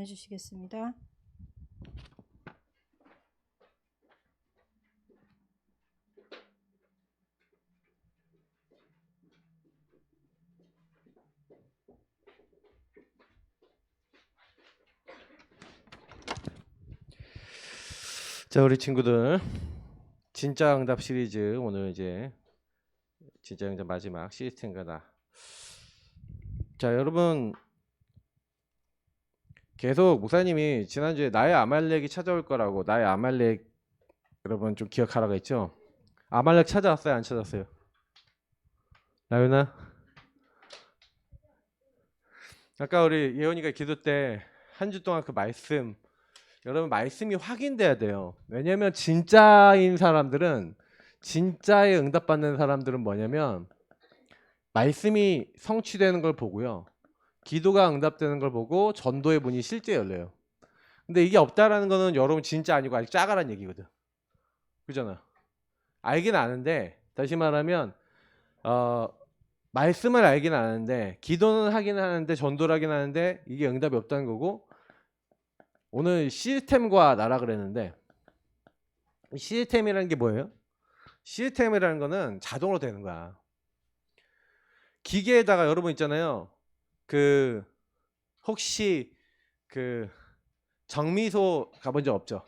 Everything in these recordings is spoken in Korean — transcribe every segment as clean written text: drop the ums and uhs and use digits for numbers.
해주시겠습니다. 자, 우리 친구들 진짜 응답 시리즈 오늘 이제 진짜 응답 마지막 시스템가다. 자, 여러분 계속 목사님이 지난주에 나의 아말렉이 찾아올 거라고, 나의 아말렉 여러분 좀 기억하라고 했죠? 아말렉 찾아왔어요, 안 찾았어요? 나윤아? 아까 우리 예원이가 기도 때 한 주 동안 그 말씀, 여러분 말씀이 확인돼야 돼요. 왜냐면 진짜인 사람들은, 진짜에 응답받는 사람들은 뭐냐면 말씀이 성취되는 걸 보고요, 기도가 응답되는 걸 보고 전도의 문이 실제 열려요. 근데 이게 없다라는 거는 여러분 진짜 아니고 아직 짜가란 얘기거든. 그잖아. 알긴 아는데, 다시 말하면 말씀을 알긴 아는데, 기도는 하긴 하는데, 전도를 하긴 하는데 이게 응답이 없다는 거고, 오늘 시스템과 나라 그랬는데, 시스템이라는 게 뭐예요? 시스템이라는 거는 자동으로 되는 거야. 기계에다가 여러분 있잖아요, 그 혹시 그 정미소 가본 적 없죠?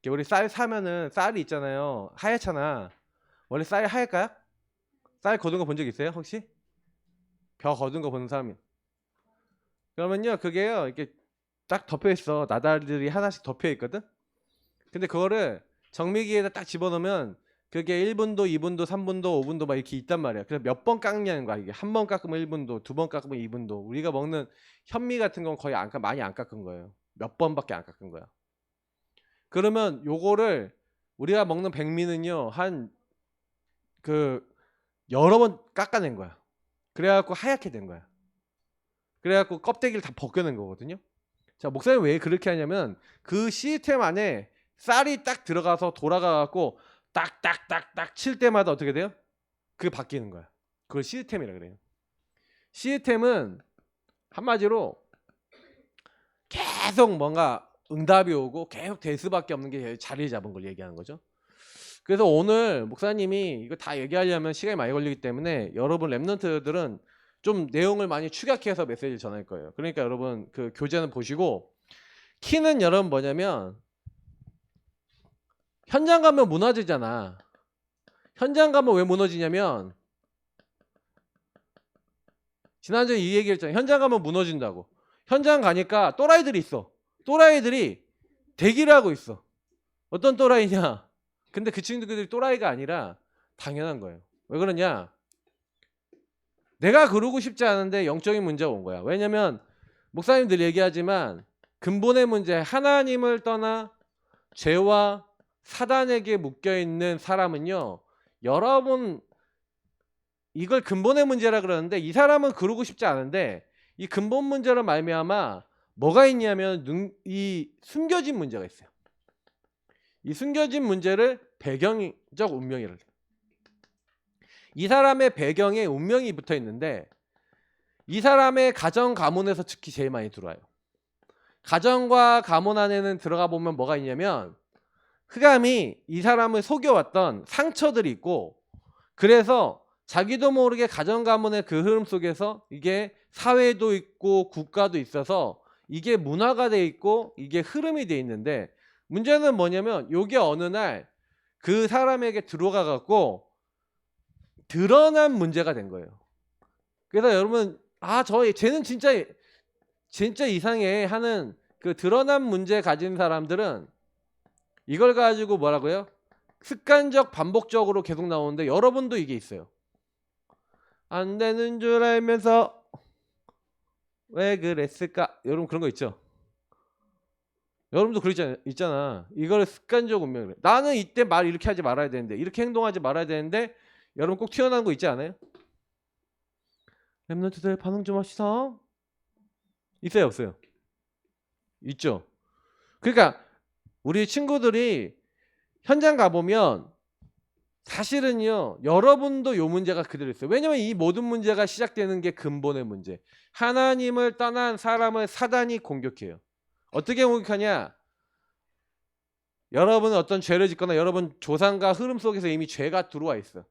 우리 쌀 사면은 쌀이 있잖아요, 하얗잖아. 원래 쌀이 하얄까요? 쌀 거둔 거 본 적 있어요? 혹시? 벼 거둔 거 보는 사람이. 그러면요, 그게요 이렇게 딱 덮여 있어. 나달들이 하나씩 덮여 있거든. 근데 그거를 정미기에다 딱 집어넣으면 그게 1분도, 2분도, 3분도, 5분도 막 이렇게 있단 말이야. 그래서 몇 번 깎냐는 거야. 이게 한 번 깎으면 1분도, 두 번 깎으면 2분도. 우리가 먹는 현미 같은 건 거의 많이 안 깎은 거예요. 몇 번밖에 안 깎은 거야. 그러면 요거를 우리가 먹는 백미는요 한 그 여러 번 깎아낸 거야. 그래갖고 하얗게 된 거야. 그래갖고 껍데기를 다 벗겨낸 거거든요. 자, 목사님 왜 그렇게 하냐면 그 시스템 안에 쌀이 딱 들어가서 돌아가갖고 딱딱딱딱 칠 때마다 어떻게 돼요? 그게 바뀌는 거야. 그걸 시스템이라 그래요. 시스템은 한마디로 계속 뭔가 응답이 오고 계속 될 수밖에 없는 게 자리 잡은 걸 얘기하는 거죠. 그래서 오늘 목사님이 이거 다 얘기하려면 시간이 많이 걸리기 때문에 여러분 랩런트들은 좀 내용을 많이 축약해서 메시지를 전할 거예요. 그러니까 여러분 그 교재는 보시고, 키는 여러분 뭐냐면 현장 가면 무너지잖아. 현장 가면 왜 무너지냐면, 지난주에 이 얘기했잖아요. 현장 가면 무너진다고. 현장 가니까 또라이들이 있어. 또라이들이 대기를 하고 있어. 어떤 또라이냐? 근데 그 친구들이 또라이가 아니라 당연한 거예요. 왜 그러냐? 내가 그러고 싶지 않은데 영적인 문제가 온 거야. 왜냐면 목사님들 얘기하지만 근본의 문제, 하나님을 떠나 죄와 사단에게 묶여있는 사람은요, 여러분 이걸 근본의 문제라 그러는데, 이 사람은 그러고 싶지 않은데 이 근본 문제로 말미암아 뭐가 있냐면 이 숨겨진 문제가 있어요. 이 숨겨진 문제를 배경적 운명이라고 해요. 이 사람의 배경에 운명이 붙어 있는데, 이 사람의 가정 가문에서 특히 제일 많이 들어와요. 가정과 가문 안에는 들어가 보면 뭐가 있냐면, 흑암이 이 사람을 속여왔던 상처들이 있고, 그래서 자기도 모르게 가정 가문의 그 흐름 속에서 이게 사회도 있고 국가도 있어서 이게 문화가 돼 있고 이게 흐름이 돼 있는데, 문제는 뭐냐면 요게 어느 날 그 사람에게 들어가 갖고 드러난 문제가 된 거예요. 그래서 여러분, 쟤는 진짜 이상해 하는 그 드러난 문제 가진 사람들은 이걸 가지고 뭐라고요? 습관적 반복적으로 계속 나오는데, 여러분도 이게 있어요. 안 되는 줄 알면서 왜 그랬을까? 여러분 그런 거 있죠? 여러분도 그러지 있잖아. 이걸 습관적 운명이래. 나는 이때 말 이렇게 하지 말아야 되는데, 이렇게 행동하지 말아야 되는데, 여러분 꼭 튀어나온 거 있지 않아요? 랩런트들 반응 좀 합시다. 있어요, 없어요? 있죠. 그러니까 우리 친구들이 현장 가보면 사실은요, 여러분도 요 문제가 그대로 있어요. 왜냐면 이 모든 문제가 시작되는 게 근본의 문제. 하나님을 떠난 사람을 사단이 공격해요. 어떻게 목욕하냐? 여러분은 어떤 죄를 짓거나 여러분 조상과 흐름 속에서 이미 죄가 들어와 있어.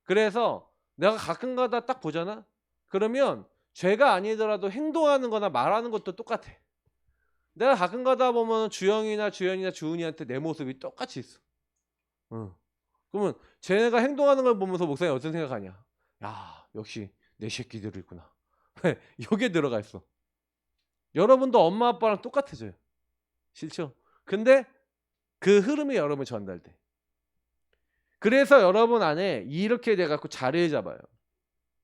그래서 내가 가끔가다 딱 보잖아? 그러면 죄가 아니더라도 행동하는 거나 말하는 것도 똑같아. 내가 가끔 가다 보면 주영이나 주연이나 주은이한테 내 모습이 똑같이 있어. 그러면 쟤네가 행동하는 걸 보면서 목사님 어떤 생각하냐? 야, 역시 내 새끼들이구나. 왜? 여기에 들어가 있어. 여러분도 엄마 아빠랑 똑같아져요. 싫죠? 근데 그 흐름이 여러분 전달돼. 그래서 여러분 안에 이렇게 돼갖고 자리를 잡아요.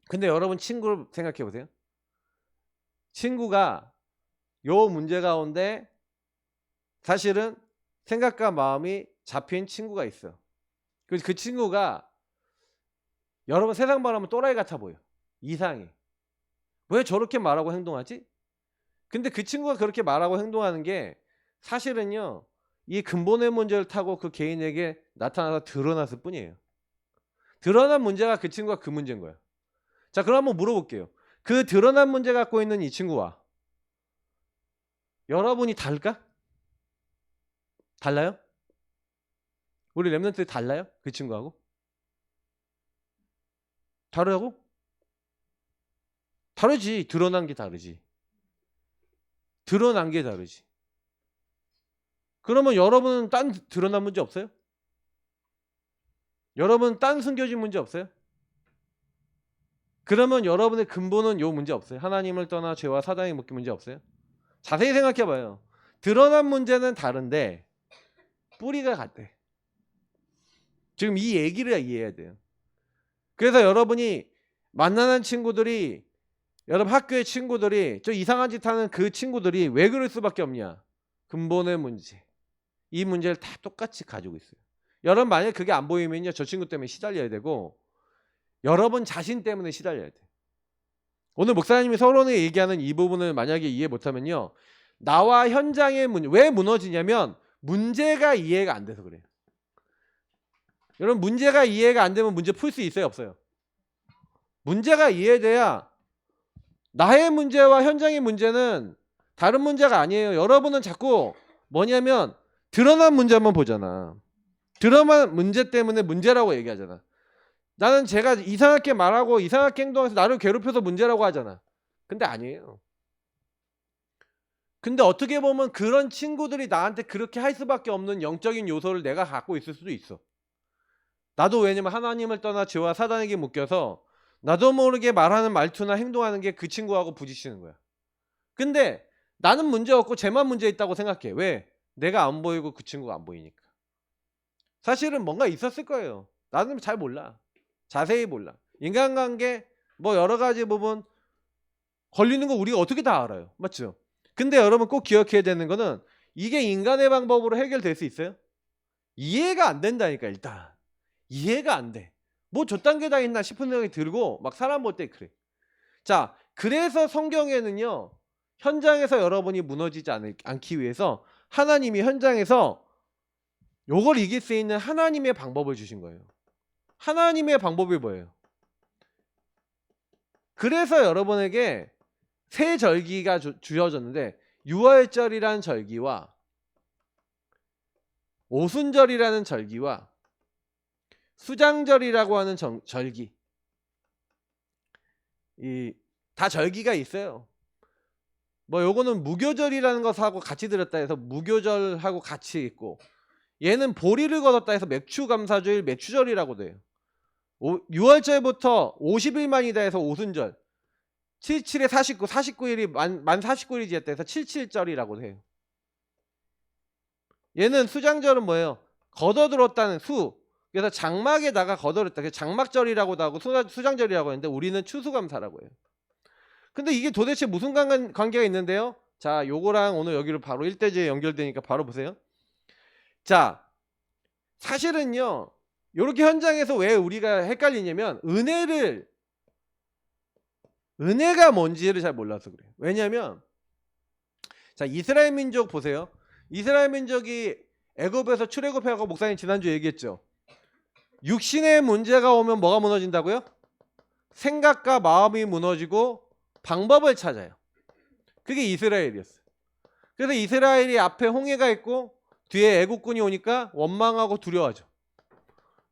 근데 여러분 친구를 생각해 보세요. 친구가 요 문제 가운데 사실은 생각과 마음이 잡힌 친구가 있어요. 그래서 그 친구가 여러분 세상 말하면 또라이 같아 보여. 이상해. 왜 저렇게 말하고 행동하지? 근데 그 친구가 그렇게 말하고 행동하는 게 사실은요, 이 근본의 문제를 타고 그 개인에게 나타나서 드러났을 뿐이에요. 드러난 문제가 그 친구가 그 문제인 거야. 자, 그럼 한번 물어볼게요. 그 드러난 문제 갖고 있는 이 친구와 여러분이 다를까? 달라요? 우리 랩런트 달라요? 그 친구하고? 다르다고? 다르지. 드러난 게 다르지. 드러난 게 다르지. 그러면 여러분은 딴 드러난 문제 없어요? 여러분 딴 숨겨진 문제 없어요? 그러면 여러분의 근본은 요 문제 없어요? 하나님을 떠나 죄와 사단에 묶인 문제 없어요? 자세히 생각해 봐요. 드러난 문제는 다른데 뿌리가 같대. 지금 이 얘기를 이해해야 돼요. 그래서 여러분이 만나는 친구들이, 여러분 학교의 친구들이 저 이상한 짓 하는 그 친구들이 왜 그럴 수밖에 없냐? 근본의 문제. 이 문제를 다 똑같이 가지고 있어요. 여러분 만약에 그게 안 보이면요, 저 친구 때문에 시달려야 되고 여러분 자신 때문에 시달려야 돼. 오늘 목사님이 서론에 얘기하는 이 부분을 만약에 이해 못하면요, 나와 현장의 문제, 왜 무너지냐면 문제가 이해가 안 돼서 그래요. 여러분 문제가 이해가 안 되면 문제 풀 수 있어요, 없어요? 문제가 이해돼야, 나의 문제와 현장의 문제는 다른 문제가 아니에요. 여러분은 자꾸 뭐냐면 드러난 문제만 보잖아. 드러난 문제 때문에 문제라고 얘기하잖아. 나는 제가 이상하게 말하고 이상하게 행동해서 나를 괴롭혀서 문제라고 하잖아. 근데 아니에요. 근데 어떻게 보면 그런 친구들이 나한테 그렇게 할 수밖에 없는 영적인 요소를 내가 갖고 있을 수도 있어. 나도 왜냐면 하나님을 떠나 죄와 사단에게 묶여서 나도 모르게 말하는 말투나 행동하는 게 그 친구하고 부딪히는 거야. 근데 나는 문제 없고 쟤만 문제 있다고 생각해. 왜? 내가 안 보이고 그 친구가 안 보이니까. 사실은 뭔가 있었을 거예요. 나는 잘 몰라. 자세히 몰라. 인간관계 뭐 여러 가지 부분 걸리는 거 우리가 어떻게 다 알아요. 맞죠? 근데 여러분 꼭 기억해야 되는 거는 이게 인간의 방법으로 해결될 수 있어요? 이해가 안 된다니까. 일단 이해가 안 돼. 뭐 저딴 게 다 있나 싶은 생각이 들고 막 사람 볼 때 그래. 자, 그래서 성경에는요, 현장에서 여러분이 무너지지 않기 위해서 하나님이 현장에서 요걸 이길 수 있는 하나님의 방법을 주신 거예요. 하나님의 방법이 뭐예요? 그래서 여러분에게 세 절기가 주어졌는데, 유월절이라는 절기와 오순절이라는 절기와 수장절이라고 하는 절기, 이 다 절기가 있어요. 뭐 요거는 무교절이라는 것하고 같이 들었다 해서 무교절하고 같이 있고, 얘는 보리를 거뒀다 해서 맥추감사주일 맥추절이라고 돼요. 6월절부터 50일만이다 해서 오순절, 77에 49, 49일이 만 49일이 지났다 해서 77절이라고 해요. 얘는 수장절은 뭐예요? 걷어들었다는 수. 그래서 장막에다가 걷어들었다. 그래서 장막절이라고도 하고 수장절이라고 하는데 우리는 추수감사라고 해요. 근데 이게 도대체 무슨 관계가 있는데요? 자, 요거랑 오늘 여기로 바로 일대지에 연결되니까 바로 보세요. 자, 사실은요, 요렇게 현장에서 왜 우리가 헷갈리냐면 은혜가 뭔지를 잘 몰라서 그래요. 왜냐면 자, 이스라엘 민족 보세요. 이스라엘 민족이 애굽에서 출애굽해가고, 목사님 지난주에 얘기했죠. 육신의 문제가 오면 뭐가 무너진다고요? 생각과 마음이 무너지고 방법을 찾아요. 그게 이스라엘이었어요. 그래서 이스라엘이 앞에 홍해가 있고 뒤에 애국군이 오니까 원망하고 두려워하죠.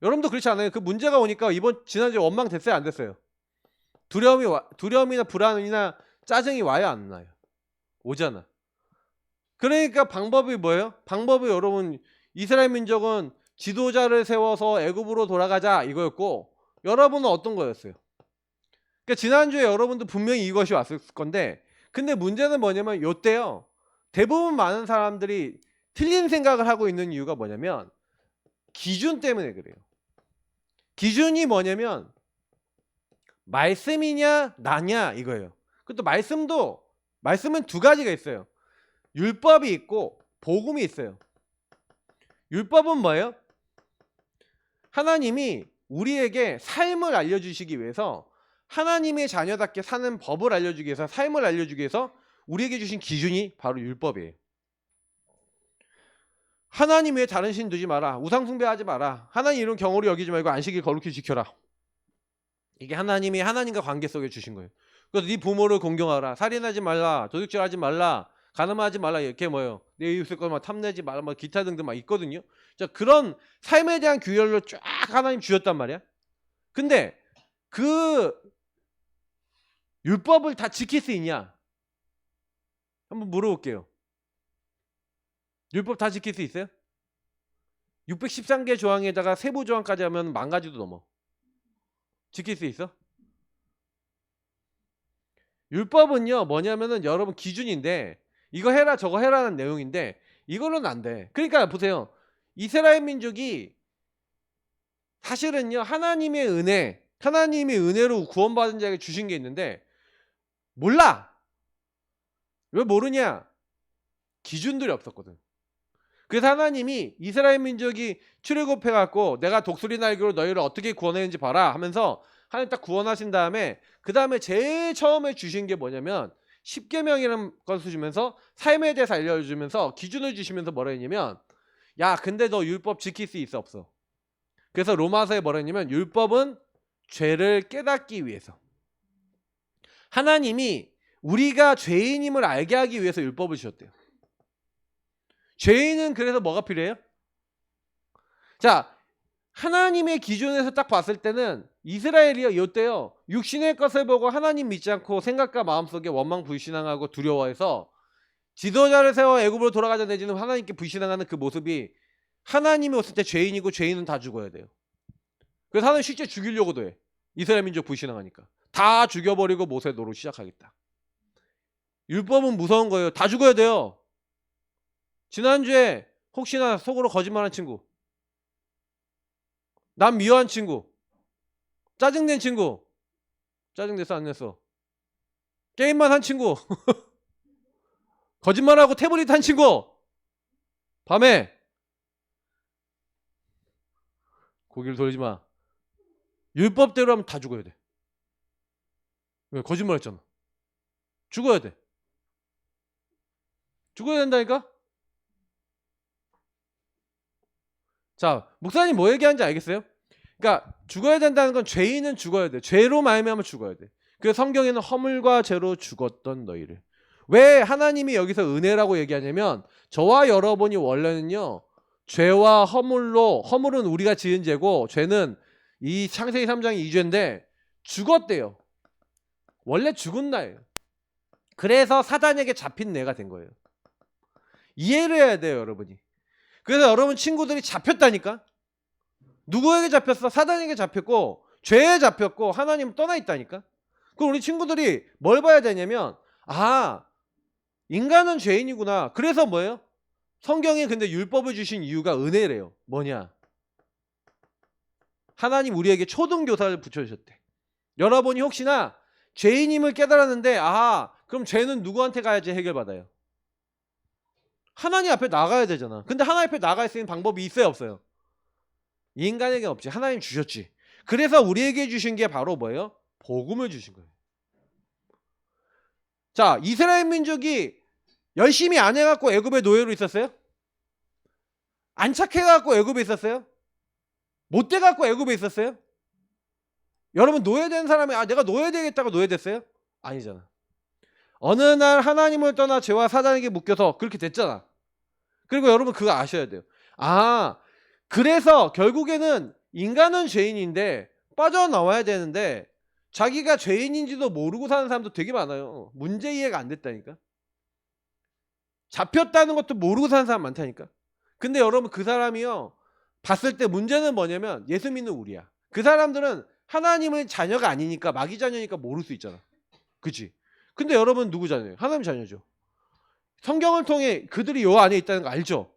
여러분도 그렇지 않아요? 그 문제가 오니까 지난주에 원망 됐어요? 안 됐어요? 두려움이나 불안이나 짜증이 와요? 안 나요? 오잖아. 그러니까 방법이 뭐예요? 방법이 여러분, 이스라엘 민족은 지도자를 세워서 애굽으로 돌아가자 이거였고, 여러분은 어떤 거였어요? 그러니까 지난주에 여러분도 분명히 이것이 왔을 건데, 근데 문제는 뭐냐면 요때요, 대부분 많은 사람들이 틀린 생각을 하고 있는 이유가 뭐냐면 기준 때문에 그래요. 기준이 뭐냐면 말씀이냐 나냐 이거예요. 그것도 말씀은 두 가지가 있어요. 율법이 있고 복음이 있어요. 율법은 뭐예요? 하나님이 우리에게 삶을 알려주시기 위해서, 하나님의 자녀답게 사는 법을 알려주기 위해서, 삶을 알려주기 위해서 우리에게 주신 기준이 바로 율법이에요. 하나님 외에 다른 신 두지 마라, 우상 숭배하지 마라, 하나님 이름 경홀히 여기지 말고 안식일 거룩히 지켜라. 이게 하나님이 하나님과 관계 속에 주신 거예요. 그래서 네 부모를 공경하라, 살인하지 말라, 도둑질하지 말라, 가늠하지 말라, 이렇게 뭐예요? 내 이웃의 것만 탐내지 말라, 뭐 기타 등등 막 있거든요. 자, 그런 삶에 대한 규율을 쫙 하나님 주셨단 말이야. 근데 그 율법을 다 지킬 수 있냐? 한번 물어볼게요. 율법 다 지킬 수 있어요? 613개 조항에다가 세부 조항까지 하면 10,000가지도 넘어. 지킬 수 있어? 율법은요 뭐냐면은 여러분 기준인데, 이거 해라 저거 해라는 내용인데 이걸로는 안 돼. 그러니까 보세요, 이스라엘 민족이 사실은요 하나님의 은혜로 구원받은 자에게 주신 게 있는데 몰라. 왜 모르냐? 기준들이 없었거든. 그래서 하나님이 이스라엘 민족이 출애굽해갖고 내가 독수리 날개로 너희를 어떻게 구원했는지 봐라 하면서 하나님 딱 구원하신 다음에, 그 다음에 제일 처음에 주신 게 뭐냐면 10계명이라는 것을 주면서 삶에 대해서 알려주면서 기준을 주시면서 뭐라 했냐면, 야 근데 너 율법 지킬 수 있어 없어? 그래서 로마서에 뭐라 했냐면 율법은 죄를 깨닫기 위해서, 하나님이 우리가 죄인임을 알게 하기 위해서 율법을 주셨대요. 죄인은 그래서 뭐가 필요해요? 자, 하나님의 기준에서 딱 봤을 때는 이스라엘이요 이때요 육신의 것을 보고 하나님 믿지 않고 생각과 마음속에 원망 불신앙하고 두려워해서 지도자를 세워 애굽으로 돌아가자 내지는 하나님께 불신앙하는 그 모습이, 하나님이 왔을 때 죄인이고 죄인은 다 죽어야 돼요. 그래서 하나님 실제 죽이려고도 해. 이스라엘 민족 불신앙하니까 다 죽여버리고 모세 노릇 시작하겠다. 율법은 무서운 거예요. 다 죽어야 돼요. 지난주에 혹시나 속으로 거짓말한 친구, 남 미워한 친구, 짜증낸 친구, 짜증냈어 안 냈어? 게임만 한 친구 거짓말하고 태블릿 한 친구, 밤에 고개를 돌리지 마. 율법대로 하면 다 죽어야 돼. 왜? 거짓말했잖아. 죽어야 돼. 죽어야 된다니까? 자, 목사님 뭐 얘기하는지 알겠어요? 그러니까 죽어야 된다는 건 죄인은 죽어야 돼. 죄로 말미암아 죽어야 돼. 그래서 성경에는 허물과 죄로 죽었던 너희를. 왜 하나님이 여기서 은혜라고 얘기하냐면, 저와 여러분이 원래는요 죄와 허물은 우리가 지은 죄고, 죄는 이 창세기 3장 2죄인데 죽었대요. 원래 죽은 나예요. 그래서 사단에게 잡힌 내가 된 거예요. 이해를 해야 돼요 여러분이. 그래서 여러분 친구들이 잡혔다니까. 누구에게 잡혔어? 사단에게 잡혔고 죄에 잡혔고 하나님 떠나 있다니까. 그럼 우리 친구들이 뭘 봐야 되냐면, 아 인간은 죄인이구나. 그래서 뭐예요? 성경에 근데 율법을 주신 이유가 은혜래요. 뭐냐? 하나님 우리에게 초등교사를 붙여주셨대. 여러분이 혹시나 죄인임을 깨달았는데, 아 그럼 죄는 누구한테 가야지 해결받아요? 하나님 앞에 나가야 되잖아. 근데 하나님 앞에 나갈 수 있는 방법이 있어요 없어요? 인간에게 없지. 하나님 주셨지. 그래서 우리에게 주신 게 바로 뭐예요? 복음을 주신 거예요. 자, 이스라엘 민족이 열심히 안 해갖고 애굽의 노예로 있었어요? 안 착해갖고 애굽에 있었어요? 못 돼갖고 애굽에 있었어요? 여러분 노예된 사람이 내가 노예되겠다고 노예됐어요? 아니잖아. 어느 날 하나님을 떠나 죄와 사단에게 묶여서 그렇게 됐잖아. 그리고 여러분 그거 아셔야 돼요. 아, 그래서 결국에는 인간은 죄인인데 빠져나와야 되는데 자기가 죄인인지도 모르고 사는 사람도 되게 많아요. 문제 이해가 안 됐다니까. 잡혔다는 것도 모르고 사는 사람 많다니까. 근데 여러분 그 사람이요, 봤을 때 문제는 뭐냐면 예수 믿는 우리야. 그 사람들은 하나님의 자녀가 아니니까, 마귀 자녀니까 모를 수 있잖아. 그치? 근데 여러분 누구 자녀예요? 하나님 자녀죠. 성경을 통해 그들이 요 안에 있다는 거 알죠?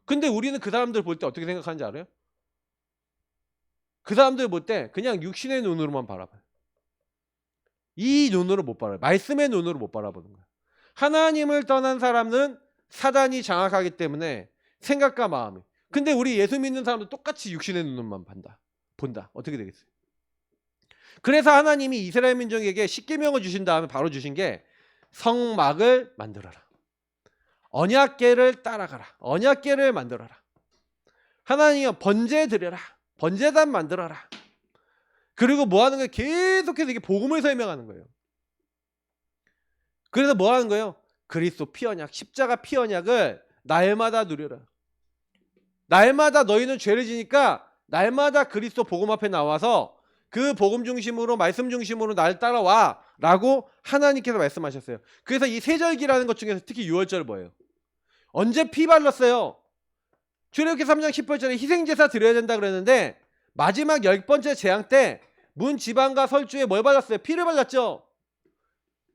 근데 우리는 그 사람들 볼 때 어떻게 생각하는지 알아요? 그 사람들 볼 때 그냥 육신의 눈으로만 바라봐요. 이 눈으로 못 바라봐요. 말씀의 눈으로 못 바라보는 거예요. 하나님을 떠난 사람은 사단이 장악하기 때문에 생각과 마음이. 근데 우리 예수 믿는 사람도 똑같이 육신의 눈으로만 본다. 어떻게 되겠어요? 그래서 하나님이 이스라엘 민족에게 십계명을 주신 다음에 바로 주신 게 성막을 만들어라. 언약궤를 따라가라. 언약궤를 만들어라. 하나님이 번제 드려라. 번제단 만들어라. 그리고 뭐 하는 거예요? 계속해서 이게 복음을 설명하는 거예요. 그래서 뭐 하는 거예요? 그리스도 피언약, 십자가 피언약을 날마다 누려라. 날마다 너희는 죄를 지니까 날마다 그리스도 복음 앞에 나와서 그 복음 중심으로, 말씀 중심으로 날 따라와 라고 하나님께서 말씀하셨어요. 그래서 이 세절기라는 것 중에서 특히 유월절 뭐예요? 언제 피 발랐어요? 출애굽기 3장 18절에 희생제사 드려야 된다 그랬는데 마지막 10번째 재앙 때 문 지방과 설주에 뭘 발랐어요? 피를 발랐죠.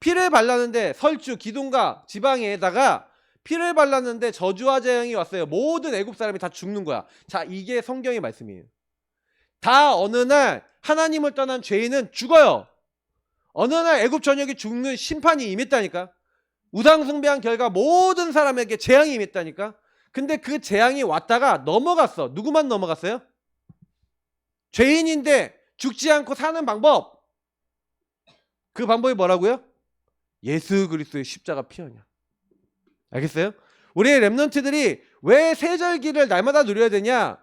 피를 발랐는데 설주, 기둥과 지방에다가 피를 발랐는데 저주와 재앙이 왔어요. 모든 애굽 사람이 다 죽는 거야. 자, 이게 성경의 말씀이에요. 다 어느 날 하나님을 떠난 죄인은 죽어요. 어느 날 애굽 전역이 죽는 심판이 임했다니까. 우상 숭배한 결과 모든 사람에게 재앙이 임했다니까. 근데 그 재앙이 왔다가 넘어갔어. 누구만 넘어갔어요? 죄인인데 죽지 않고 사는 방법. 그 방법이 뭐라고요? 예수 그리스도의 십자가 피언약. 알겠어요? 우리의 렘넌트들이 왜 세절기를 날마다 누려야 되냐?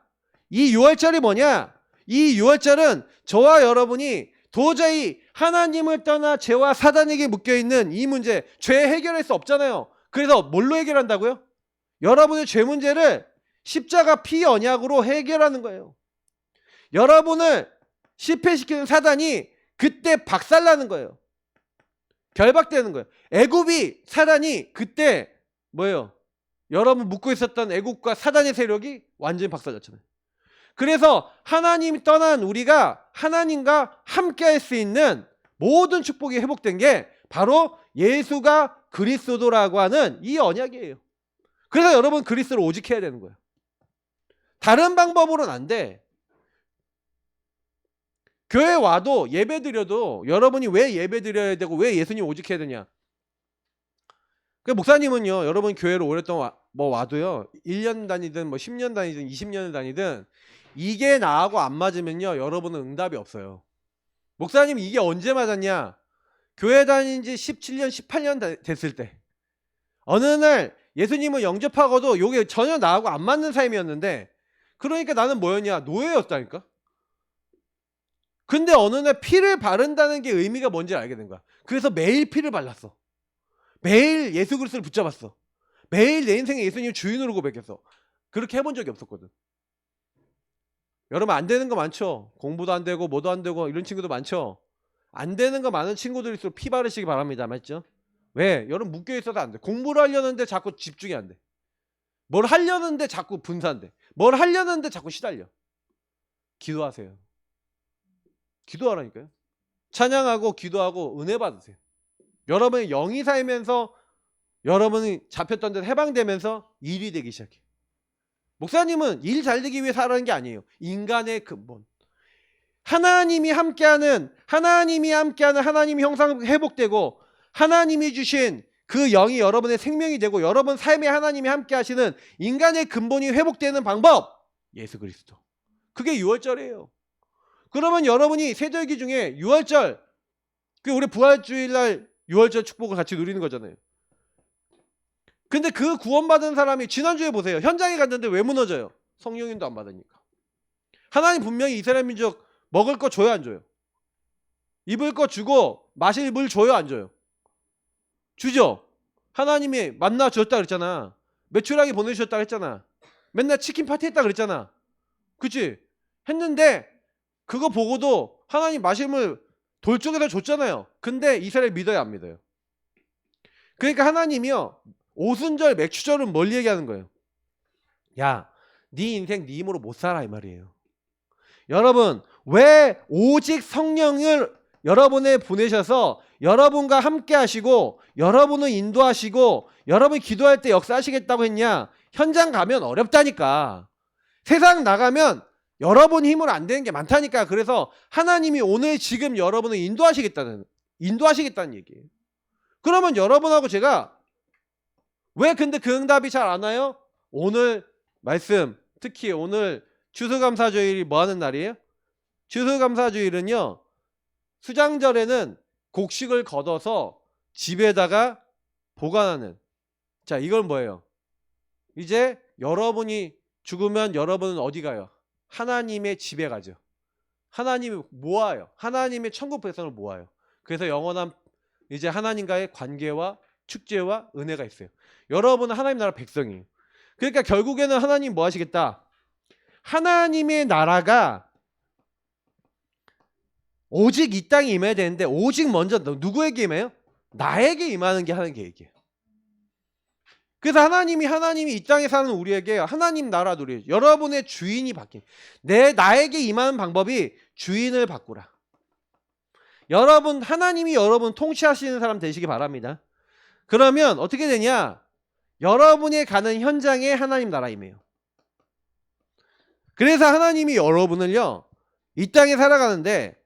이 유월절이 뭐냐? 이 유월절은 저와 여러분이 도저히 하나님을 떠나 죄와 사단에게 묶여있는 이 문제, 죄 해결할 수 없잖아요. 그래서 뭘로 해결한다고요? 여러분의 죄 문제를 십자가 피 언약으로 해결하는 거예요. 여러분을 실패시키는 사단이 그때 박살나는 거예요. 결박되는 거예요. 애굽이, 사단이 그때 뭐예요? 여러분 묶고 있었던 애굽과 사단의 세력이 완전히 박살났잖아요. 그래서 하나님이 떠난 우리가 하나님과 함께 할 수 있는 모든 축복이 회복된 게 바로 예수가 그리스도라고 하는 이 언약이에요. 그래서 여러분 그리스도를 오직 해야 되는 거예요. 다른 방법으로는 안 돼. 교회 와도 예배 드려도 여러분이 왜 예배 드려야 되고 왜 예수님 오직 해야 되냐? 그 목사님은요, 여러분 교회를 오랫동안 와도요, 1년 다니든 뭐 10년 다니든 20년을 다니든 이게 나하고 안 맞으면요, 여러분은 응답이 없어요. 목사님 이게 언제 맞았냐? 교회 다닌 지 17년, 18년 됐을 때. 어느 날 예수님을 영접하고도 이게 전혀 나하고 안 맞는 삶이었는데, 그러니까 나는 뭐였냐? 노예였다니까? 근데 어느 날 피를 바른다는 게 의미가 뭔지 알게 된 거야. 그래서 매일 피를 발랐어. 매일 예수 그리스도를 붙잡았어. 매일 내 인생에 예수님 주인으로 고백했어. 그렇게 해본 적이 없었거든. 여러분 안 되는 거 많죠? 공부도 안 되고 뭐도 안 되고 이런 친구도 많죠? 안 되는 거 많은 친구들일수록 피 바르시기 바랍니다. 맞죠? 왜? 여러분 묶여 있어도 안 돼. 공부를 하려는데 자꾸 집중이 안 돼. 뭘 하려는데 자꾸 분산돼. 뭘 하려는데 자꾸 시달려. 기도하세요. 기도하라니까요. 찬양하고 기도하고 은혜 받으세요. 여러분의 영이 살면서 여러분이 잡혔던 데서 해방되면서 일이 되기 시작해. 목사님은 일 잘 되기 위해 살아가는 게 아니에요. 인간의 근본. 하나님이 함께하는 하나님의 형상 회복되고 하나님이 주신 그 영이 여러분의 생명이 되고 여러분 삶에 하나님이 함께 하시는 인간의 근본이 회복되는 방법. 예수 그리스도. 그게 유월절이에요. 그러면 여러분이 세절기 중에 유월절, 그 우리 부활주일날 유월절 축복을 같이 누리는 거잖아요. 근데 그 구원받은 사람이 지난주에 보세요. 현장에 갔는데 왜 무너져요? 성령님도 안 받으니까. 하나님 분명히 이스라엘 민족 먹을 거 줘요, 안 줘요? 입을 거 주고 마실 물 줘요, 안 줘요? 주죠. 하나님이 만나 주었다 그랬잖아. 메추라기 보내주셨다 그랬잖아. 맨날 치킨 파티 했다 그랬잖아. 그치? 했는데 그거 보고도 하나님 마심을 돌 쪽에다 줬잖아요. 근데 이스라엘 믿어요, 안 믿어요? 그러니까 하나님이요, 오순절 맥주절은 멀리 얘기하는 거예요. 야, 네 인생 네 힘으로 못 살아, 이 말이에요. 여러분, 왜 오직 성령을 여러분에 보내셔서 여러분과 함께 하시고 여러분을 인도하시고 여러분이 기도할 때 역사하시겠다고 했냐? 현장 가면 어렵다니까. 세상 나가면 여러분 힘으로 안 되는 게 많다니까. 그래서 하나님이 오늘 지금 여러분을 인도하시겠다는 얘기예요. 그러면 여러분하고 제가 왜 근데 그 응답이 잘 안 와요? 오늘 말씀, 특히 오늘 추수감사주일이 뭐 하는 날이에요? 추수감사주일은요, 수장절에는 곡식을 걷어서 집에다가 보관하는. 자, 이건 뭐예요? 이제 여러분이 죽으면 여러분은 어디 가요? 하나님의 집에 가죠. 하나님이 모아요. 하나님의 천국 백성을 모아요. 그래서 영원한 이제 하나님과의 관계와 축제와 은혜가 있어요. 여러분은 하나님 나라 백성이에요. 그러니까 결국에는 하나님 뭐 하시겠다? 하나님의 나라가 오직 이 땅에 임해야 되는데 오직 먼저 누구에게 임해요? 나에게 임하는 게 하나님 계획이에요. 그래서 하나님이 이 땅에 사는 우리에게 하나님 나라 누리, 여러분의 주인이 바뀐, 나에게 임하는 방법이 주인을 바꾸라. 여러분, 하나님이 여러분 통치하시는 사람 되시기 바랍니다. 그러면 어떻게 되냐? 여러분이 가는 현장에 하나님 나라임이에요. 그래서 하나님이 여러분을요, 이 땅에 살아가는데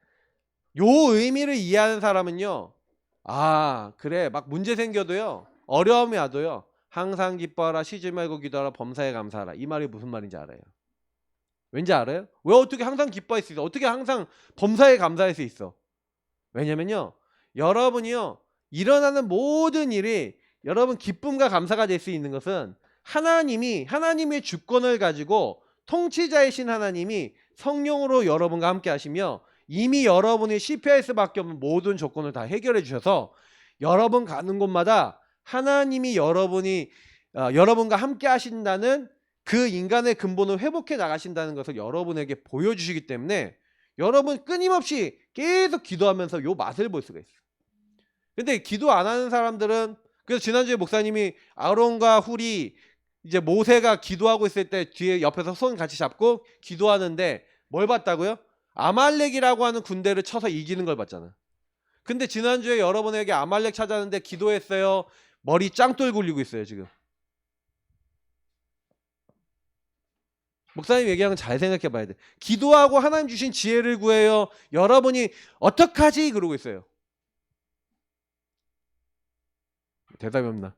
요 의미를 이해하는 사람은요, 아 그래, 막 문제 생겨도요, 어려움이 와도요, 항상 기뻐하라, 쉬지 말고 기도하라, 범사에 감사하라. 이 말이 무슨 말인지 알아요? 왠지 알아요? 왜 어떻게 항상 기뻐할 수 있어? 어떻게 항상 범사에 감사할 수 있어? 왜냐면요, 여러분이요, 일어나는 모든 일이 여러분 기쁨과 감사가 될 수 있는 것은 하나님의 주권을 가지고 통치자이신 하나님이 성령으로 여러분과 함께 하시며 이미 여러분이 실패할 수밖에 없는 모든 조건을 다 해결해 주셔서 여러분 가는 곳마다 하나님이 여러분과 함께 하신다는 그 인간의 근본을 회복해 나가신다는 것을 여러분에게 보여주시기 때문에 여러분 끊임없이 계속 기도하면서 요 맛을 볼 수가 있어요. 근데 기도 안 하는 사람들은, 그래서 지난주에 목사님이 아론과 훌이 이제 모세가 기도하고 있을 때 뒤에 옆에서 손 같이 잡고 기도하는데 뭘 봤다고요? 아말렉이라고 하는 군대를 쳐서 이기는 걸 봤잖아. 근데 지난주에 여러분에게 아말렉 찾았는데 기도했어요. 머리 짱돌 굴리고 있어요 지금. 목사님 얘기하는 건 잘 생각해 봐야 돼. 기도하고 하나님 주신 지혜를 구해요. 여러분이 어떡하지? 그러고 있어요. 대답이 없나?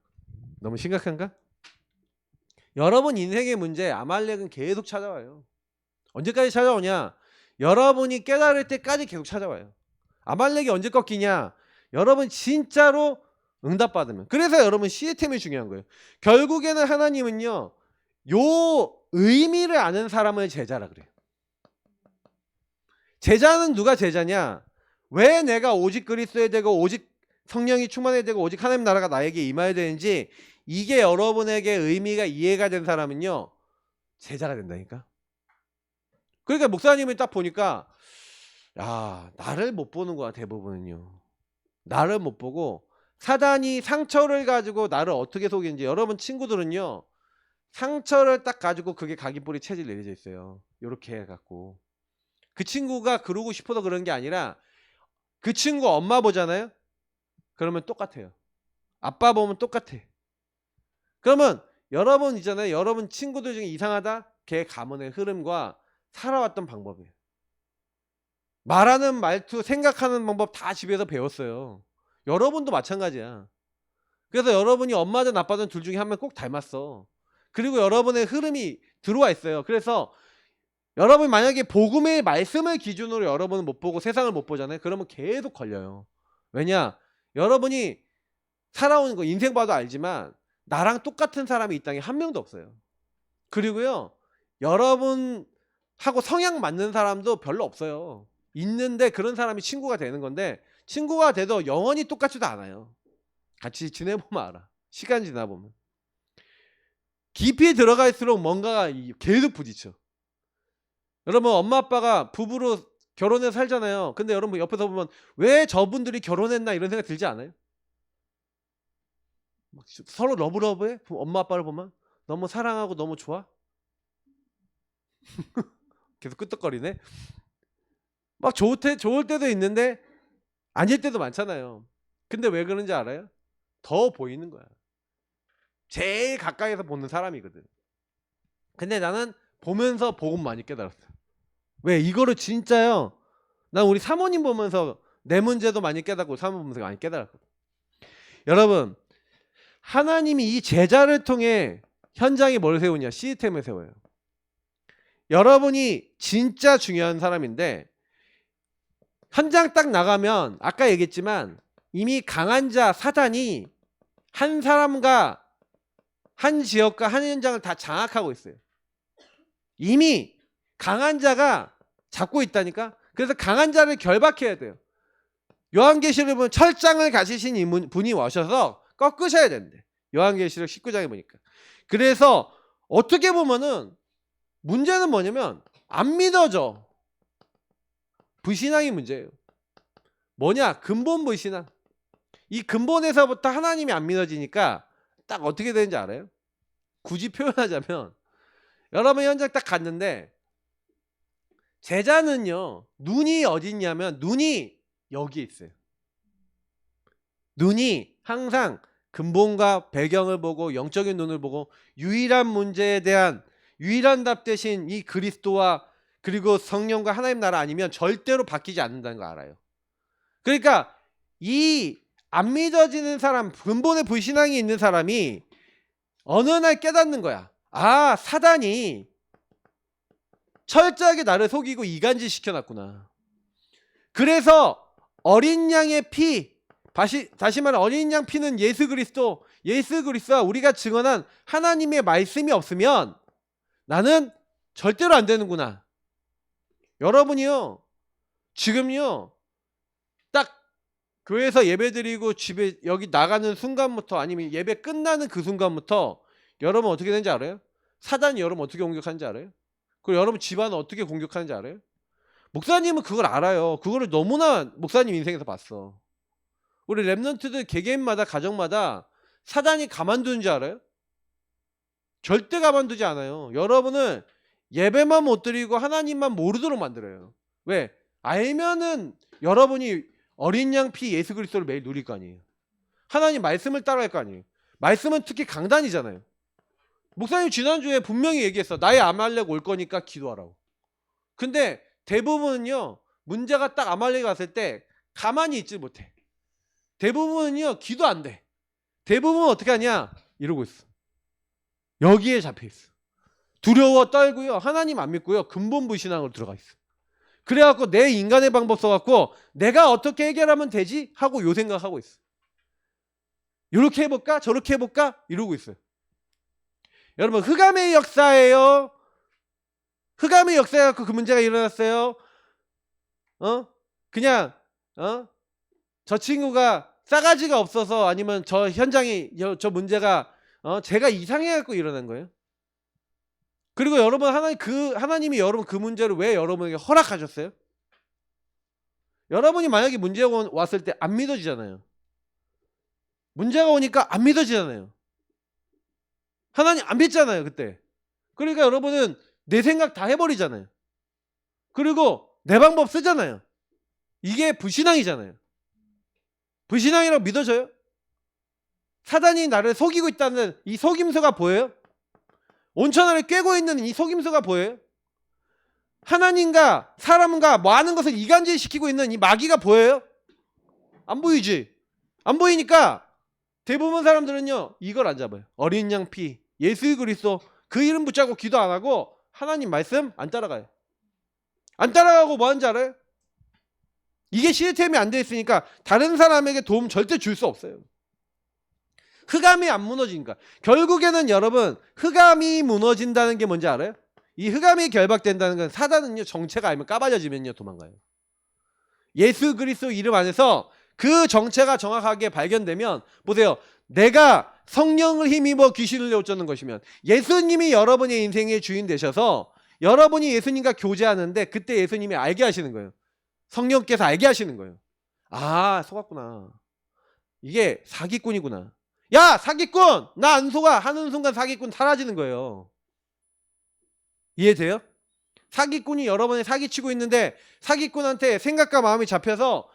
너무 심각한가? 여러분 인생의 문제, 아말렉은 계속 찾아와요. 언제까지 찾아오냐? 여러분이 깨달을 때까지 계속 찾아와요. 아말렉이 언제 꺾이냐? 여러분 진짜로 응답받으면. 그래서 여러분 시스템이 중요한 거예요. 결국에는 하나님은요, 요 의미를 아는 사람을 제자라 그래요. 제자는 누가 제자냐? 왜 내가 오직 그리스도에 되고 오직 성령이 충만해야 되고 오직 하나님 나라가 나에게 임해야 되는지, 이게 여러분에게 의미가 이해가 된 사람은요, 제자가 된다니까. 그러니까 목사님이 딱 보니까, 야, 나를 못 보는 거야. 대부분은요, 나를 못 보고 사단이 상처를 가지고 나를 어떻게 속이는지. 여러분 친구들은요, 상처를 딱 가지고 그게 각인뿌리 체질 내려져 있어요. 요렇게 해갖고 그 친구가 그러고 싶어서 그런 게 아니라 그 친구 엄마 보잖아요. 그러면 똑같아요. 아빠 보면 똑같아. 그러면 여러분 있잖아요, 여러분 친구들 중에 이상하다? 걔 가문의 흐름과 살아왔던 방법이에요. 말하는 말투, 생각하는 방법 다 집에서 배웠어요. 여러분도 마찬가지야. 그래서 여러분이 엄마든 아빠든 둘 중에 한 명 꼭 닮았어. 그리고 여러분의 흐름이 들어와 있어요. 그래서 여러분 만약에 복음의 말씀을 기준으로 여러분은 못 보고 세상을 못 보잖아요. 그러면 계속 걸려요. 왜냐? 여러분이 살아오는 거 인생 봐도 알지만 나랑 똑같은 사람이 이 땅에 한 명도 없어요. 그리고요, 여러분하고 성향 맞는 사람도 별로 없어요. 있는데 그런 사람이 친구가 되는 건데, 친구가 돼도 영원히 똑같지도 않아요. 같이 지내보면 알아. 시간 지나보면. 깊이 들어갈수록 뭔가가 계속 부딪혀. 여러분 엄마 아빠가 부부로 결혼해서 살잖아요. 근데 여러분 옆에서 보면 왜 저분들이 결혼했나 이런 생각 들지 않아요? 서로 러브러브해? 엄마 아빠를 보면 너무 사랑하고 너무 좋아? 계속 끄떡거리네. 막 좋을 때도 있는데 아닐 때도 많잖아요. 근데 왜 그런지 알아요? 더 보이는 거야. 제일 가까이서 보는 사람이거든. 근데 나는 보면서 복음 많이 깨달았어. 왜? 이거를 진짜요. 난 우리 사모님 보면서 내 문제도 많이 깨닫고 사모님 보면서 많이 깨달았거든. 여러분 하나님이 이 제자를 통해 현장에 뭘 세우냐? 시스템을 세워요. 여러분이 진짜 중요한 사람인데 현장 딱 나가면 아까 얘기했지만 이미 강한 자 사단이 한 사람과 한 지역과 한 현장을 다 장악하고 있어요. 이미 강한 자가 잡고 있다니까. 그래서 강한 자를 결박해야 돼요. 요한계시록 보면 철장을 가지신 분이 오셔서 꺾으셔야 된대. 요한계시록 19장에 보니까. 그래서 어떻게 보면은 문제는 뭐냐면 안 믿어져. 불신앙이 문제예요. 뭐냐? 근본 불신앙. 이 근본에서부터 하나님이 안 믿어지니까 딱 어떻게 되는지 알아요? 굳이 표현하자면 여러분 현장 딱 갔는데 제자는요 눈이 어디 있냐면 눈이 여기 있어요. 눈이 항상 근본과 배경을 보고 영적인 눈을 보고 유일한 문제에 대한 유일한 답 대신 이 그리스도와 그리고 성령과 하나님 나라 아니면 절대로 바뀌지 않는다는 거 알아요. 그러니까 이 안 믿어지는 사람, 근본의 불신앙이 있는 사람이 어느 날 깨닫는 거야. 아, 사단이 철저하게 나를 속이고 이간질 시켜놨구나. 그래서 어린 양의 피, 다시 말해 어린 양 피는 예수 그리스도와 우리가 증언한 하나님의 말씀이 없으면 나는 절대로 안 되는구나. 여러분이요 지금요 딱 교회에서 예배드리고 집에 여기 나가는 순간부터 아니면 예배 끝나는 그 순간부터 여러분 어떻게 되는지 알아요? 사단이 여러분 어떻게 공격하는지 알아요? 그리고 여러분 집안은 어떻게 공격하는지 알아요? 목사님은 그걸 알아요. 그거를 너무나 목사님 인생에서 봤어. 우리 랩런트들 개개인마다 가정마다 사단이 가만두는 줄 알아요? 절대 가만두지 않아요. 여러분은 예배만 못 드리고 하나님만 모르도록 만들어요. 왜? 알면은 여러분이 어린 양 피 예수 그리스도를 매일 누릴 거 아니에요. 하나님 말씀을 따라할 거 아니에요. 말씀은 특히 강단이잖아요. 목사님 지난주에 분명히 얘기했어. 나의 아말렉 올 거니까 기도하라고. 근데 대부분은요 문제가 딱 아말렉 왔을 때 가만히 있지 못해. 대부분은요 기도 안 돼. 대부분은 어떻게 하냐 이러고 있어. 여기에 잡혀 있어. 두려워 떨고요. 하나님 안 믿고요. 근본 불신앙으로 들어가 있어. 그래갖고 내 인간의 방법 써갖고 내가 어떻게 해결하면 되지? 하고 요 생각하고 있어. 이렇게 해볼까? 저렇게 해볼까? 이러고 있어요. 여러분 흑암의 역사예요. 흑암의 역사여갖고 그 문제가 일어났어요. 그냥 저 친구가 싸가지가 없어서 아니면 저 현장이 저 문제가 제가 이상해갖고 일어난 거예요. 그리고 여러분 하나님이 여러분 그 문제를 왜 여러분에게 허락하셨어요? 여러분이 만약에 문제가 왔을 때 안 믿어지잖아요. 문제가 오니까 안 믿어지잖아요. 하나님 안 믿잖아요 그때. 그러니까 여러분은 내 생각 다 해버리잖아요. 그리고 내 방법 쓰잖아요. 이게 불신앙이잖아요. 불신앙이라고 믿어져요? 사단이 나를 속이고 있다는 이 속임수가 보여요? 온천하를 꿰고 있는 이 속임수가 보여요? 하나님과 사람과 많은 것을 이간질시키고 있는 이 마귀가 보여요? 안 보이지? 안 보이니까 대부분 사람들은요 이걸 안 잡아요. 어린 양 피, 예수 그리스도 그 이름 붙잡고 기도 안 하고 하나님 말씀 안 따라가요. 안 따라가고 뭐 하는지 알아요? 이게 시스템이 안 돼 있으니까 다른 사람에게 도움 절대 줄 수 없어요. 흑암이 안 무너지니까. 결국에는 여러분 흑암이 무너진다는 게 뭔지 알아요? 이 흑암이 결박된다는 건 사단은요 정체가 알면 까발려지면요 도망가요. 예수 그리스도 이름 안에서 그 정체가 정확하게 발견되면 보세요. 내가 성령을 힘입어 귀신을 내쫓는 것이면 예수님이 여러분의 인생의 주인 되셔서 여러분이 예수님과 교제하는데 그때 예수님이 알게 하시는 거예요. 성령께서 알게 하시는 거예요. 아, 속았구나. 이게 사기꾼이구나. 야, 사기꾼! 나 안 속아! 하는 순간 사기꾼 사라지는 거예요. 이해돼요? 사기꾼이 여러분을 사기치고 있는데 사기꾼한테 생각과 마음이 잡혀서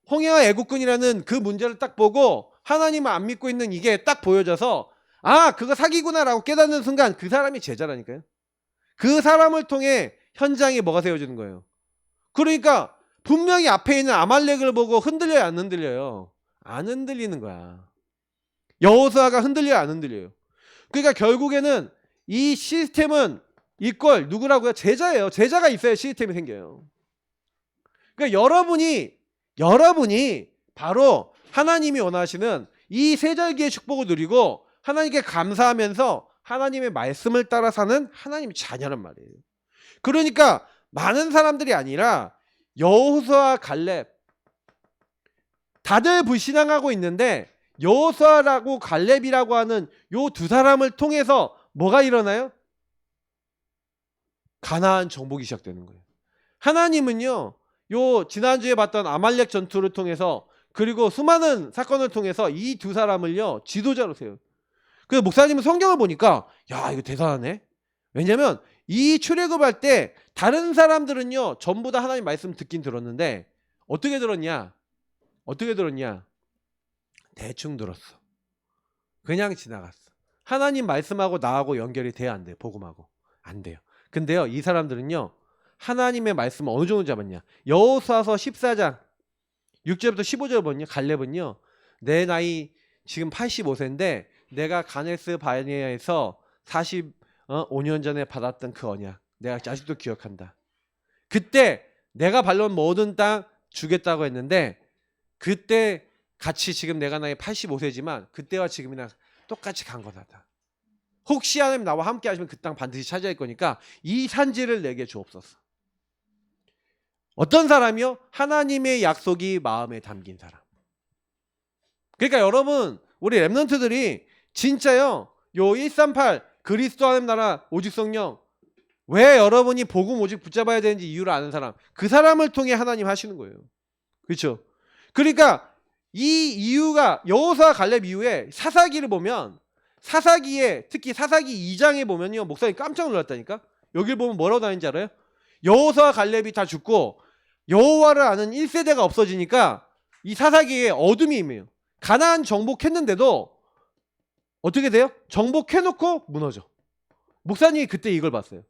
홍해와 애국군이라는 그 문제를 딱 보고 하나님을 안 믿고 있는 이게 딱 보여져서 아, 그거 사기구나 라고 깨닫는 순간 그 사람이 제자라니까요. 그 사람을 통해 현장에 뭐가 세워지는 거예요. 그러니까 분명히 앞에 있는 아말렉을 보고 흔들려요, 안 흔들려요? 안 흔들리는 거야. 여호수아가 흔들려요, 안 흔들려요? 그러니까 결국에는 이 시스템은 이퀄 누구라고요? 제자예요. 제자가 있어야 시스템이 생겨요. 그러니까 여러분이 바로 하나님이 원하시는 이 세절기의 축복을 누리고 하나님께 감사하면서 하나님의 말씀을 따라 사는 하나님의 자녀란 말이에요. 그러니까 많은 사람들이 아니라 여호수아 갈렙 다들 불신앙하고 있는데 여호수아라고 갈렙이라고 하는 요 두 사람을 통해서 뭐가 일어나요? 가나안 정복이 시작되는 거예요. 하나님은요, 요 지난주에 봤던 아말렉 전투를 통해서 그리고 수많은 사건을 통해서 이 두 사람을요 지도자로 세워요. 그래서 목사님은 성경을 보니까 야, 이거 대단하네. 왜냐면 이 출애굽할 때 다른 사람들은요 전부 다 하나님 말씀 듣긴 들었는데 어떻게 들었냐? 대충 들었어. 그냥 지나갔어. 하나님 말씀하고 나하고 연결이 돼야 안 돼요. 복음하고 안 돼요. 근데요, 이 사람들은요 하나님의 말씀을 어느 정도 잡았냐? 여호수아서 14장 6절부터 15절 보면요, 갈렙은요 내 나이 지금 85세인데 내가 가네스 바네아에서 45년 전에 받았던 그 언약 내가 아직도 기억한다. 그때 내가 발론 모든 땅 주겠다고 했는데 그때 같이 지금 내가 나이 85세지만 그때와 지금이랑 똑같이 간 거다. 혹시 하나님 나와 함께 하시면 그 땅 반드시 차지할 거니까 이 산지를 내게 주옵소서. 어떤 사람이요? 하나님의 약속이 마음에 담긴 사람. 그러니까 여러분, 우리 랩런트들이 진짜요, 요 138 그리스도 하나님 나라 오직 성령, 왜 여러분이 복음 오직 붙잡아야 되는지 이유를 아는 사람, 그 사람을 통해 하나님 하시는 거예요. 그렇죠? 그러니까 이 이유가 여호수아 갈렙 이후에 사사기를 보면 사사기에 특히 사사기 2장에 보면요 목사님 깜짝 놀랐다니까. 여길 보면 뭐라고 다니는지 알아요? 여호수아 갈렙이 다 죽고 여호와를 아는 1세대가 없어지니까 이 사사기에 어둠이 임해요. 가나안 정복했는데도 어떻게 돼요? 정복해놓고 무너져. 목사님이 그때 이걸 봤어요.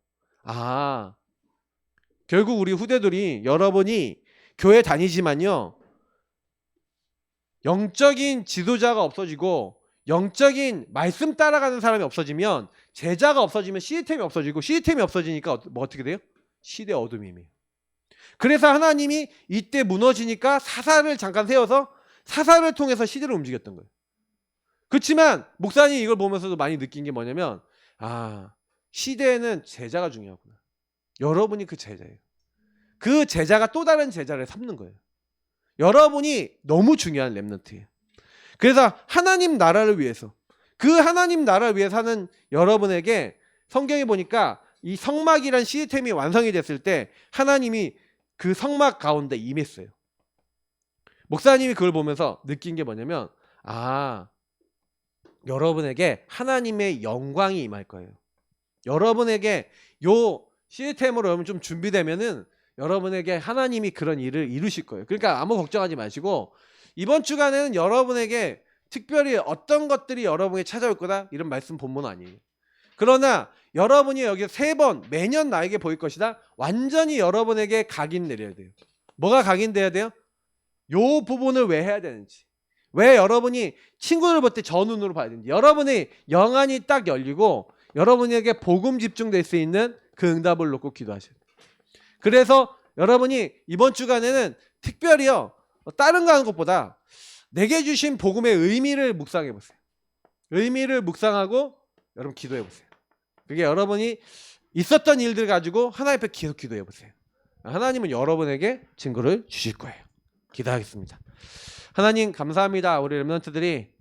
아, 결국 우리 후대들이 여러분이 교회 다니지만요 영적인 지도자가 없어지고 영적인 말씀 따라가는 사람이 없어지면 제자가 없어지면 시스템이 없어지고 시스템이 없어지니까 뭐 어떻게 돼요? 시대 어둠임이에요. 그래서 하나님이 이때 무너지니까 사사를 잠깐 세워서 사사를 통해서 시대를 움직였던 거예요. 그렇지만 목사님이 이걸 보면서도 많이 느낀 게 뭐냐면 아, 시대에는 제자가 중요하구나. 여러분이 그 제자예요. 그 제자가 또 다른 제자를 삼는 거예요. 여러분이 너무 중요한 렘넌트예요. 그래서 하나님 나라를 위해서 그 하나님 나라를 위해 사는 여러분에게 성경에 보니까 이 성막이란 시스템이 완성이 됐을 때 하나님이 그 성막 가운데 임했어요. 목사님이 그걸 보면서 느낀 게 뭐냐면 아, 여러분에게 하나님의 영광이 임할 거예요. 여러분에게 요 시스템으로 여러분 좀 준비되면은 여러분에게 하나님이 그런 일을 이루실 거예요. 그러니까 아무 걱정하지 마시고 이번 주간에는 여러분에게 특별히 어떤 것들이 여러분에게 찾아올 거다 이런 말씀 본문 아니에요. 그러나 여러분이 여기 3번 매년 나에게 보일 것이다. 완전히 여러분에게 각인 내려야 돼요. 뭐가 각인돼야 돼요? 요 부분을 왜 해야 되는지, 왜 여러분이 친구를 볼 때 저 눈으로 봐야 되는지, 여러분의 영안이 딱 열리고 여러분에게 복음 집중될 수 있는 그 응답을 놓고 기도하셔야 돼요. 그래서 여러분이 이번 주간에는 특별히요 다른 거 하는 것보다 내게 주신 복음의 의미를 묵상해 보세요. 의미를 묵상하고 여러분 기도해 보세요. 그게 여러분이 있었던 일들 가지고 하나님 앞에 계속 기도해 보세요. 하나님은 여러분에게 증거를 주실 거예요. 기도하겠습니다. 하나님 감사합니다. 우리 렘넌트들이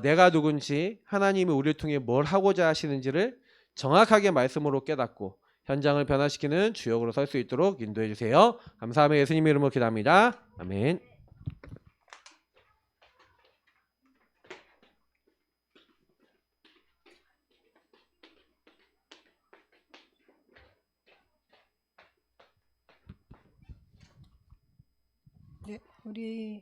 내가 누군지 하나님이 우리를 통해 뭘 하고자 하시는지를 정확하게 말씀으로 깨닫고 현장을 변화시키는 주역으로 설 수 있도록 인도해 주세요. 감사하며 예수님의 이름으로 기도합니다. 아멘. 네, 우리